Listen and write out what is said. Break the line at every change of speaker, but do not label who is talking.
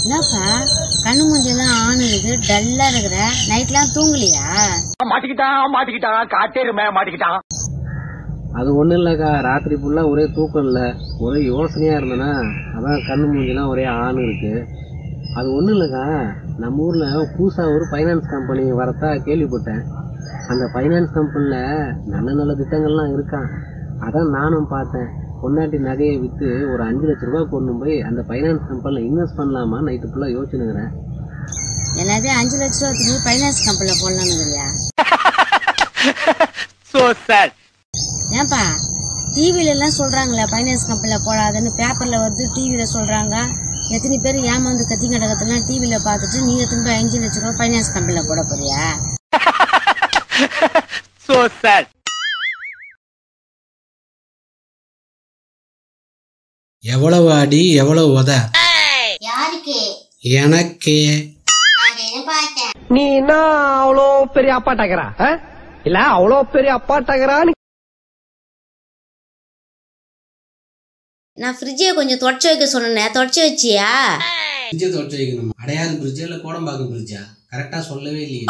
என்னப்பா கண்ணு மூஞ்செல்லாம் ஆணுது டல்லா இருக்கிற, நைட்லாம் தூங்கலையா?
மாட்டிக்கிட்டான் காட்டேருமே மாட்டிக்கிட்டான்.
அது ஒன்றும் இல்லைக்கா, ராத்திரி ஃபுல்லாக ஒரே தூக்கம் இல்லை, ஒரே யோசனையாக இருந்தேன்னா அதான் கண்ணு மூஞ்சிலாம் ஒரே ஆண் இருக்கு. அது ஒன்றும் இல்லைக்கா, நம்ம ஊரில் புதுசாக ஒரு ஃபைனான்ஸ் கம்பெனி வரத்தா கேள்விப்பட்டேன். அந்த ஃபைனான்ஸ் கம்பெனியில் நல்ல நல்ல திட்டங்கள்லாம் இருக்கான். அதான் நானும் பார்த்தேன். பொன்னாட்டி நகையை விற்று ஒரு 5 லட்ச ரூபா கொண்டு போய் அந்த ஃபைனான்ஸ் கம்பெனியில் இன்வெஸ்ட் பண்ணலாமா நைட்டு ஃபுல்லாக யோசிச்சுனுக்கிறேன்.
என்னது 5 லட்ச ரூபா திரும்பி ஃபைனான்ஸ் கம்பெனியில் போடலாம்னுங்கிறியா? ஏன்பா டிவில எல்லாம் சொல்றாங்களே ஃபைனான்ஸ் கம்பெனியில் போடாதுன்னு, பேப்பர்ல வந்து டிவில சொல்றாங்க. எத்தனை பேர் ஏமாந்து கத்தி கடகத்தெல்லாம் டிவில பார்த்துட்டு நீ திரும்ப 5 லட்ச ரூபா ஃபைனான்ஸ் கம்பெனியில் போட போறியா?
எவ்வளவு அடி எவ்வளவு உத?
யாருக்கு?
எனக்கு.
நீ என்ன அவ்வளோ பெரிய அப்பாட்டாக்கிறா இல்ல? அவ்வளோ பெரிய அப்பாட்டாக்கிறா?
நான் ஃப்ரிட்ஜை கொஞ்சம் தொடச்சு வைக்க சொன்னேன், தொடச்சு வச்சியா?
ஃப்ரிட்ஜை தொடச்சு வைக்கணும். அடையாறு ஃப்ரிட்ஜா இல்லை கோடம்பாக்கம் ஃப்ரிட்ஜா? கரெக்டா சொல்லவே இல்லையே.